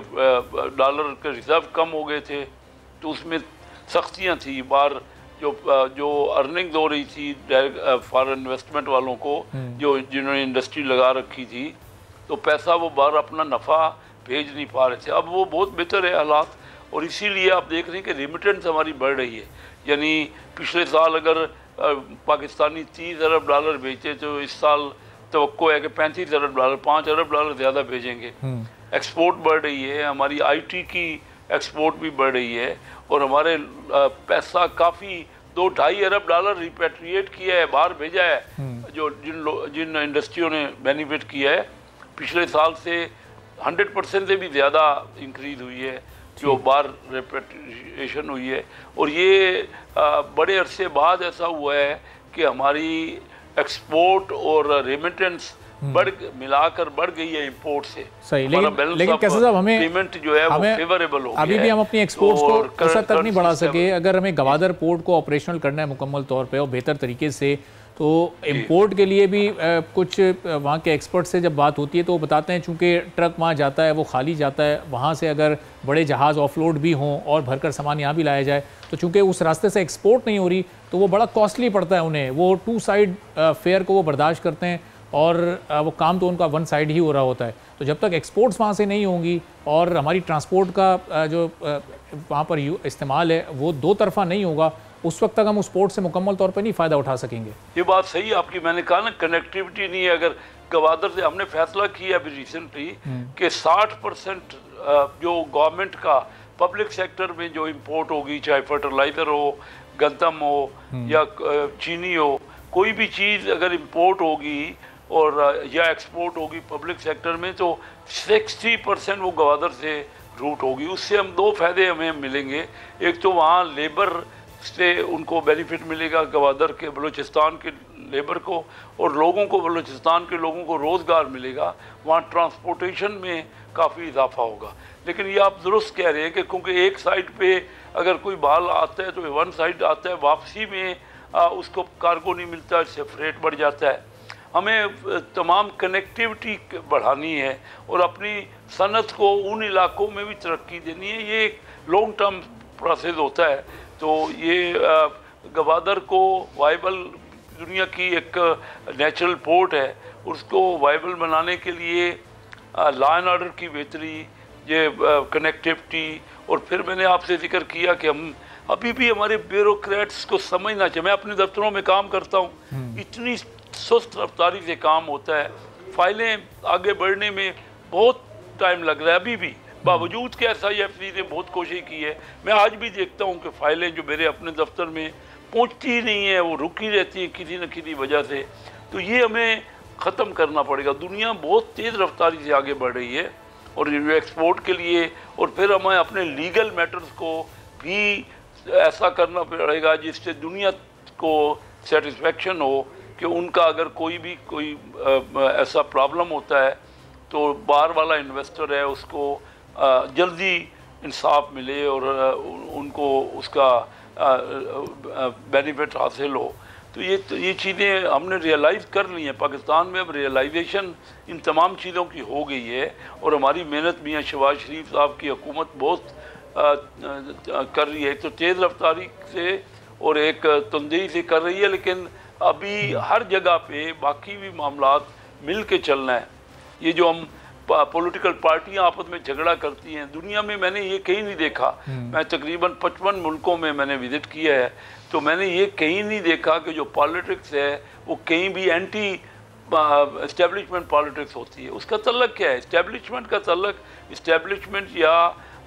डॉलर के रिज़र्व कम हो गए थे तो उसमें सख्तियाँ थी। बाहर जो अर्निंग्स हो रही थी फॉरेन इन्वेस्टमेंट वालों को, जो जिन्होंने इंडस्ट्री लगा रखी थी, तो पैसा वो बाहर अपना नफ़ा भेज नहीं पा रहे थे। अब वो बहुत बेहतर है हालात, और इसीलिए आप देख रहे हैं कि रेमिटेंस हमारी बढ़ रही है। यानी पिछले साल अगर पाकिस्तानी $30 अरब भेजते तो इस साल तवक्को है कि $35 अरब, $5 अरब ज़्यादा भेजेंगे। एक्सपोर्ट बढ़ रही है, हमारी IT की एक्सपोर्ट भी बढ़ रही है, और हमारे पैसा काफ़ी $2-2.5 अरब रिपेट्रिएट किया है, बाहर भेजा है, जो जिन इंडस्ट्रियों ने बेनिफिट किया है। पिछले साल से 100% से भी ज़्यादा इंक्रीज़ हुई है जो बाहर रिपेट्रिएशन हुई है। और ये बड़े अरसे बाद ऐसा हुआ है कि हमारी एक्सपोर्ट और रेमिटेंस मिलाकर बढ़ गई है इंपोर्ट से। सही, लेकिन कैसे साहब हमें पेमेंट जो है वो फेवरेबल हो गया है। अभी भी हम अपनी एक्सपोर्ट्स को उस हद तक नहीं बढ़ा सके। अगर हमें गवादर पोर्ट को ऑपरेशनल करना है मुकम्मल तौर पे और बेहतर तरीके से, तो इंपोर्ट के लिए भी कुछ वहाँ के एक्सपर्ट से जब बात होती है तो वो बताते हैं चूँकि ट्रक वहाँ जाता है वो खाली जाता है, वहाँ से अगर बड़े जहाज़ ऑफलोड भी हों और भरकर सामान यहाँ भी लाया जाए तो चूँकि उस रास्ते से एक्सपोर्ट नहीं हो रही तो वो बड़ा कॉस्टली पड़ता है उन्हें। वो 2 साइड फेयर को वो बर्दाश्त करते हैं और वो काम तो उनका 1 साइड ही हो रहा होता है। तो जब तक एक्सपोर्ट्स वहाँ से नहीं होंगी और हमारी ट्रांसपोर्ट का जो वहाँ पर इस्तेमाल है वो 2 तरफ़ा नहीं होगा, उस वक्त तक हम उस पोर्ट से मुकम्मल तौर पर नहीं फ़ायदा उठा सकेंगे। ये बात सही है आपकी। मैंने कहा ना कनेक्टिविटी नहीं है। अगर गवादर से हमने फैसला किया अभी रिसेंटली कि 60% जो गवर्नमेंट का पब्लिक सेक्टर में जो इंपोर्ट होगी, चाहे फर्टिलाइज़र हो, गंदम हो या चीनी हो, कोई भी चीज़ अगर इंपोर्ट होगी और या एक्सपोर्ट होगी पब्लिक सेक्टर में, तो 60% वो गवादर से रूट होगी। उससे हम 2 फ़ायदे हमें मिलेंगे। एक तो वहाँ लेबर से उनको बेनिफिट मिलेगा, गवादर के बलूचिस्तान के लेबर को, और लोगों को, बलूचिस्तान के लोगों को रोज़गार मिलेगा। वहाँ ट्रांसपोर्टेशन में काफ़ी इजाफा होगा। लेकिन ये आप दुरुस्त कह रहे हैं कि क्योंकि एक साइड पे अगर कोई माल आता है तो 1 साइड आता है, वापसी में उसको कार्गो नहीं मिलता, इससे फ्रेट बढ़ जाता है। हमें तमाम कनेक्टिविटी बढ़ानी है और अपनी सनत को उन इलाकों में भी तरक्की देनी है। ये एक लॉन्ग टर्म प्रोसेस होता है। तो ये गवादर को वाइबल, दुनिया की एक नेचुरल पोर्ट है, उसको वाइबल बनाने के लिए लॉ एंड ऑर्डर की बेहतरी, ये कनेक्टिविटी, और फिर मैंने आपसे जिक्र किया कि हम अभी भी हमारे ब्यूरोक्रेट्स को समझना चाहिए। मैं अपने दफ्तरों में काम करता हूँ, इतनी सुस्त रफ्तारी से काम होता है, फाइलें आगे बढ़ने में बहुत टाइम लग रहा है अभी भी, बावजूद कि SIFC ने बहुत कोशिश की है। मैं आज भी देखता हूँ कि फ़ाइलें जो मेरे अपने दफ्तर में पहुँचती ही नहीं है, वो रुकी रहती है किसी न किसी वजह से। तो ये हमें ख़त्म करना पड़ेगा। दुनिया बहुत तेज़ रफ्तारी से आगे बढ़ रही है और एक्सपोर्ट के लिए, और फिर हमें अपने लीगल मैटर्स को भी ऐसा करना पड़ेगा जिससे दुनिया को सेटिस्फेक्शन हो कि उनका अगर कोई ऐसा प्रॉब्लम होता है तो बाहर वाला इन्वेस्टर है उसको जल्दी इंसाफ मिले और उनको उसका बेनिफिट हासिल हो। तो ये चीज़ें हमने रियलाइज़ कर ली हैं। पाकिस्तान में अब रियलाइजेशन इन तमाम चीज़ों की हो गई है और हमारी मेहनत मियां शहबाज शरीफ साहब की हुकूमत बहुत कर रही है। तो तेज़ रफ्तारी से और एक तंदेही से कर रही है, लेकिन अभी हर जगह पे बाकी भी मामलात मिल के चलना है। ये जो हम पॉलिटिकल पार्टियां आपस में झगड़ा करती हैं, दुनिया में मैंने ये कहीं नहीं देखा। मैं तकरीबन 55 मुल्कों में मैंने विज़िट किया है, तो मैंने ये कहीं नहीं देखा कि जो पॉलिटिक्स है वो कहीं भी एंटी इस्टेब्लिशमेंट पॉलिटिक्स होती है। उसका तल्लक क्या है? इस्टेब्लिशमेंट का तल्लक, इस्टेब्लिशमेंट या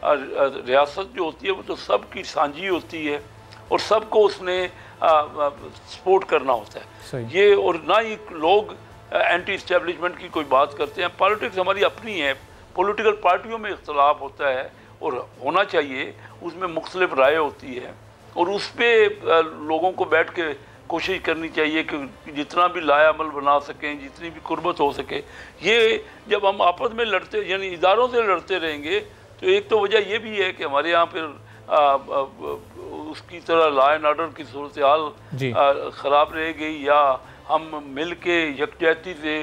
रियासत जो होती है वो तो सबकी साझी होती है और सबको उसने सपोर्ट करना होता है। ये और ना ही लोग एंटी इस्टेब्लिशमेंट की कोई बात करते हैं। पॉलिटिक्स हमारी अपनी है, पॉलिटिकल पार्टियों में इख्तलाफ होता है और होना चाहिए, उसमें मुख्तलिफ राय होती है और उस पर लोगों को बैठ के कोशिश करनी चाहिए कि जितना भी लाया अमल बना सकें, जितनी भी कुर्बत हो सके। ये जब हम आपस में लड़ते यानी इदारों से लड़ते रहेंगे तो एक तो वजह ये भी है कि हमारे यहाँ पर उसकी तरह लॉ एंड ऑर्डर की सूरत हाल ख़राब रहेगी या हम मिल के यकजहती से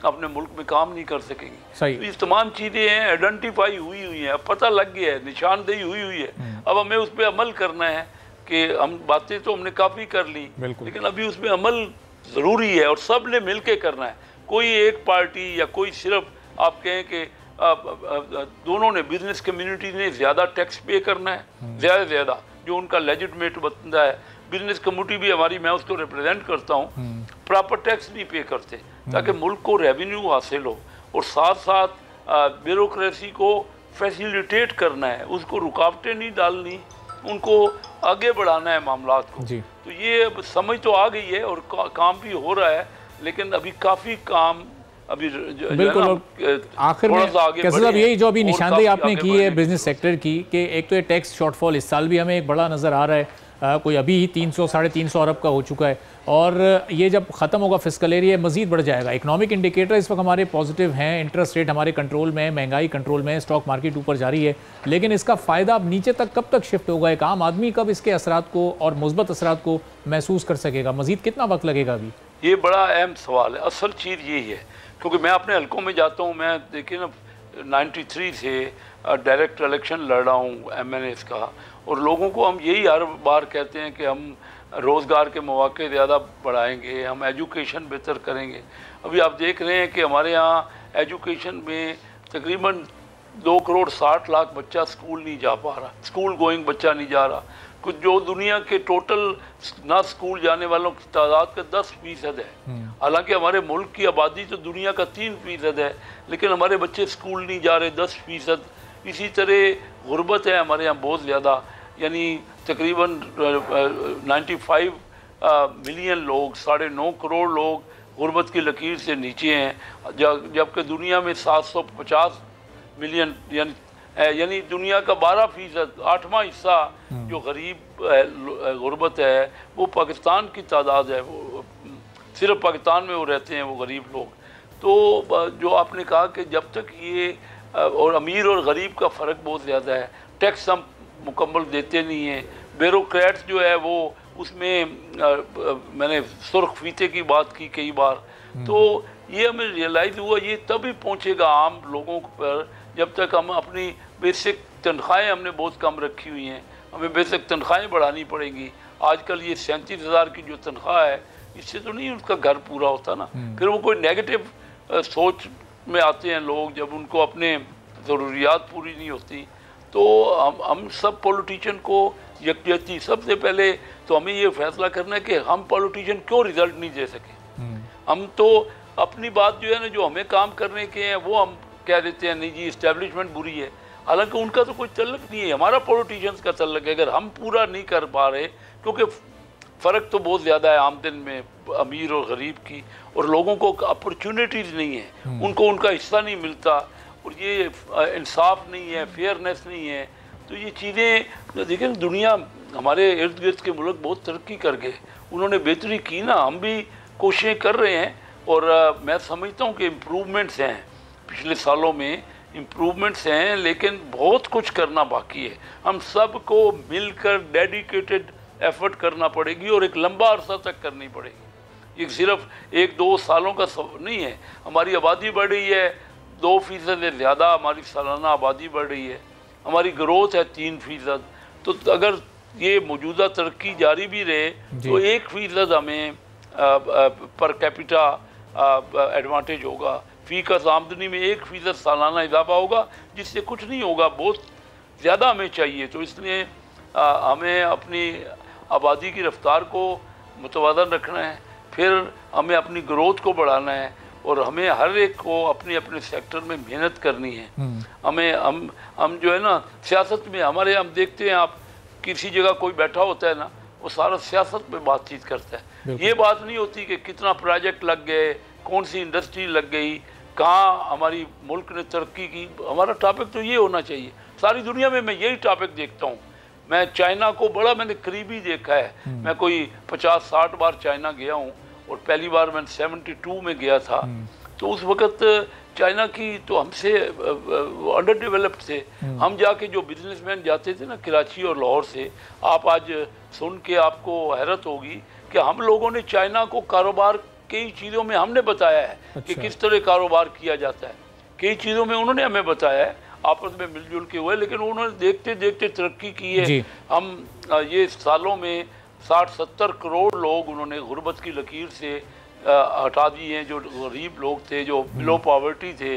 अपने मुल्क में काम नहीं कर सकेंगे। तो ये तमाम चीज़ें हैं, आइडेंटिफाई हुई हैं, अब पता लग गया है, निशानदेही हुई है। अब हमें उस पर अमल करना है कि हम बातें तो हमने काफ़ी कर ली, लेकिन अभी उसमें अमल ज़रूरी है और सब ने मिल के करना है। कोई एक पार्टी या कोई सिर्फ आप कहें कि दोनों ने, बिजनेस कम्युनिटी ने ज़्यादा टैक्स पे करना है, ज़्यादा जो उनका लेजिटमेट बनता है। बिजनेस कम्युनिटी भी हमारी, मैं उसको रिप्रेजेंट करता हूँ, प्रॉपर टैक्स नहीं पे करते ताकि मुल्क को रेवेन्यू हासिल हो, और साथ साथ ब्यूरोक्रेसी को फैसिलिटेट करना है, उसको रुकावटें नहीं डालनी, उनको आगे बढ़ाना है मामलात को। तो ये अब समझ तो आ गई है और काम भी हो रहा है, लेकिन अभी काफ़ी काम अभी बिल्कुल। आखिर में कैसे साहब, यही जो अभी निशानदेही आपने की है बिजनेस सेक्टर की, कि एक तो ये टैक्स शॉर्टफॉल इस साल भी हमें एक बड़ा नज़र आ रहा है, कोई अभी ही 300 साढ़े 300 अरब का हो चुका है, और ये जब ख़त्म होगा फिस्कल एरिया मज़ीद बढ़ जाएगा। इकोनॉमिक इंडिकेटर इस वक्त हमारे पॉजिटिव हैं, इंटरेस्ट रेट हमारे कंट्रोल में है, महंगाई कंट्रोल में है, स्टॉक मार्केट ऊपर जारी है, लेकिन इसका फ़ायदा अब नीचे तक कब तक शिफ्ट होगा? एक आम आदमी कब इसके असरात को और मुस्बत असरात को महसूस कर सकेगा? मज़ीद कितना वक्त लगेगा अभी? ये बड़ा अहम सवाल है। असल चीज़ यही है, क्योंकि मैं अपने हलकों में जाता हूँ, मैं देखिए ना 93 से डायरेक्ट इलेक्शन लड़ रहा हूँ MNAs का, और लोगों को हम यही हर बार कहते हैं कि हम रोज़गार के मौके ज़्यादा बढ़ाएंगे, हम एजुकेशन बेहतर करेंगे। अभी आप देख रहे हैं कि हमारे यहाँ एजुकेशन में तकरीबन 2 करोड़ 60 लाख बच्चा स्कूल नहीं जा पा रहा, स्कूल गोइंग बच्चा नहीं जा रहा। कुछ जो दुनिया के टोटल ना स्कूल जाने वालों की तादाद का 10% है। हालांकि हमारे मुल्क की आबादी तो दुनिया का 3% है, लेकिन हमारे बच्चे स्कूल नहीं जा रहे 10%। इसी तरह गुर्बत है हमारे यहाँ बहुत ज़्यादा, यानी तकरीबन 95 मिलियन लोग, 9.5 करोड़ लोग गुर्बत की लकीर से नीचे हैं, जबकि दुनिया में 750 मिलियन यानी दुनिया का 12%, 8वां हिस्सा जो गरीब गुर्बत है वो पाकिस्तान की तादाद है। वो सिर्फ पाकिस्तान में वो रहते हैं वो गरीब लोग। तो जो आपने कहा कि जब तक ये, और अमीर और गरीब का फ़र्क बहुत ज़्यादा है, टैक्स हम मुकम्मल देते नहीं हैं, ब्यूरोक्रेट्स जो है वो उसमें मैंने सुर्ख फीते की बात की कई बार, तो ये हमें रियलाइज़ हुआ ये तभी पहुँचेगा आम लोगों पर जब तक हम अपनी बेसिक तनख्वाहें, हमने बहुत कम रखी हुई हैं, हमें बेसिक तनख्वाहें बढ़ानी पड़ेंगी। आजकल ये 37,000 की जो तनख्वाह है, इससे तो नहीं उनका घर पूरा होता ना। फिर वो कोई नेगेटिव सोच में आते हैं लोग, जब उनको अपने ज़रूरियात पूरी नहीं होती। तो हम सब पॉलिटिशियन को यकजहती, सबसे पहले तो हमें ये फैसला करना है कि हम पॉलिटिशियन क्यों रिजल्ट नहीं दे सके। हम तो अपनी बात जो है ना, जो हमें काम करने के हैं वो हम कह देते हैं नहीं जी इस्टेब्लिशमेंट बुरी है, हालांकि उनका तो कोई तल्लक नहीं है, हमारा पॉलिटिशियंस का तल्लक है। अगर हम पूरा नहीं कर पा रहे, क्योंकि फ़र्क तो बहुत ज़्यादा है आमदन में अमीर और गरीब की, और लोगों को अपॉर्चुनिटीज़ नहीं है, उनको उनका हिस्सा नहीं मिलता, और ये इंसाफ नहीं है, फेयरनेस नहीं है। तो ये चीज़ें देखिए, दुनिया हमारे इर्द गिर्द के मुल्क बहुत तरक्की कर गए, उन्होंने बेहतरी की ना, हम भी कोशिशें कर रहे हैं, और मैं समझता हूँ कि इम्प्रूवमेंट्स हैं, पिछले सालों में इम्प्रूवमेंट्स हैं, लेकिन बहुत कुछ करना बाकी है। हम सब को मिलकर डेडिकेटेड एफर्ट करना पड़ेगी, और एक लंबा अरसा तक करनी पड़ेगी। ये सिर्फ 1-2 सालों का नहीं है। हमारी आबादी बढ़ रही है, 2% से ज़्यादा हमारी सालाना आबादी बढ़ रही है, हमारी ग्रोथ है 3%। तो अगर ये मौजूदा तरक्की जारी भी रहे तो 1% हमें पर कैपिटा एडवांटेज होगा, फ़ीकस आमदनी में 1% सालाना इजाफा होगा, जिससे कुछ नहीं होगा, बहुत ज़्यादा हमें चाहिए। तो इसलिए हमें अपनी आबादी की रफ्तार को मुतवाज़न रखना है, फिर हमें अपनी ग्रोथ को बढ़ाना है, और हमें हर एक को अपने अपने सेक्टर में मेहनत करनी है। हमें हम जो है ना, सियासत में हमारे, हम देखते हैं, आप किसी जगह कोई बैठा होता है ना, वो सारा सियासत में बातचीत करता है, ये बात नहीं होती कि कितना प्रोजेक्ट लग गए, कौन सी इंडस्ट्री लग गई, कहाँ हमारी मुल्क ने तरक्की की। हमारा टॉपिक तो ये होना चाहिए। सारी दुनिया में मैं यही टॉपिक देखता हूँ। मैं चाइना को बड़ा मैंने करीबी देखा है, मैं कोई 50-60 बार चाइना गया हूँ, और पहली बार मैं 72 में गया था। तो उस वक़्त चाइना की तो हमसे अंडर डेवलप्ड थे। हम जाके जो बिजनेसमैन जाते थे ना कराची और लाहौर से, आप आज सुन के आपको हैरत होगी कि हम लोगों ने चाइना को कारोबार कई चीज़ों में हमने बताया है कि किस तरह कारोबार किया जाता है, कई चीज़ों में उन्होंने हमें बताया है। आपस में मिलजुल के हुए, लेकिन उन्होंने देखते देखते तरक्की की है। हम ये सालों में 60-70 करोड़ लोग उन्होंने गुर्बत की लकीर से हटा दिए हैं। जो गरीब लोग थे, जो बिलो पॉवर्टी थे,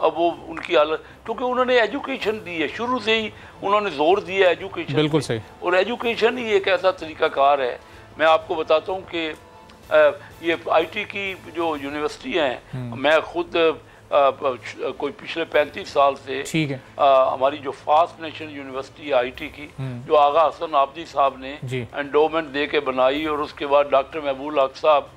अब वो उनकी हालत, क्योंकि उन्होंने एजुकेशन दी है, शुरू से ही उन्होंने जोर दिया एजुकेशन। बिल्कुल सही। और एजुकेशन ही एक ऐसा तरीकाकार है। मैं आपको बताता हूँ कि ये IT की जो यूनिवर्सिटी हैं, मैं खुद कोई पिछले 35 साल से, ठीक है, हमारी जो फास्ट नेशनल यूनिवर्सिटी है IT की, जो आगा हसन आबदी साहब ने एंडोमेंट दे के बनाई, और उसके बाद डॉक्टर महबूब हक साहब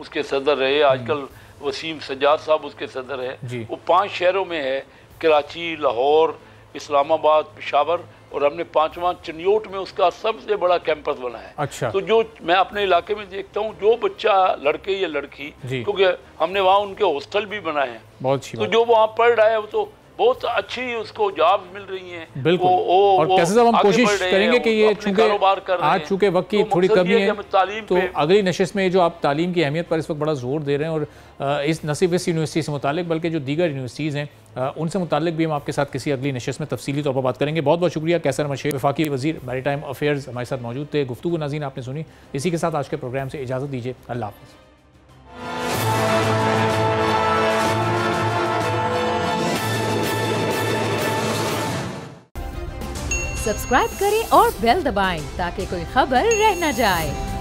उसके सदर रहे, आजकल वसीम सज्जाद साहब उसके सदर है। वो 5 शहरों में है, कराची, लाहौर, इस्लामाबाद, पेशावर, और हमने 5वां चनियोट में उसका सबसे बड़ा कैंपस बना है। अच्छा। तो जो मैं अपने इलाके में देखता हूँ, जो बच्चा, लड़के या लड़की, क्योंकि हमने वहाँ उनके हॉस्टल भी बनाए हैं, बहुत अच्छी, तो जो वहाँ पढ़ रहा है वो तो बहुत अच्छी उसको जॉब मिल रही हैं। बिल्कुल। और कैसे साहब हम कोशिश करेंगे कि ये चूंकि वक्त की थोड़ी कमी है, तो अगली नशिस्त में जो आप तालीम की अहमियत पर इस वक्त बड़ा जोर दे रहे हैं, और इस न सिर्फ इस यूनिवर्सिटी से मुतालिक बल्कि जो दीगर यूनिवर्सिटीज़ हैं उनसे मुतालिक भी हम आपके साथ किसी अगली नशिस्त में तफसीली तौर पर बात करेंगे। बहुत बहुत शुक्रिया। कैसर अहमद शेख, वफाकी वज़ीर मैरीटाइम अफेयर्स, हमारे साथ मौजूद थे। गुफ्तगू नाज़रीन आपने सुनी। इसी के साथ आज के प्रोग्राम से इजाज़त दीजिए। अल्लाह हाफ़िज़। सब्सक्राइब करें और बेल दबाएं ताकि कोई खबर रह न जाए।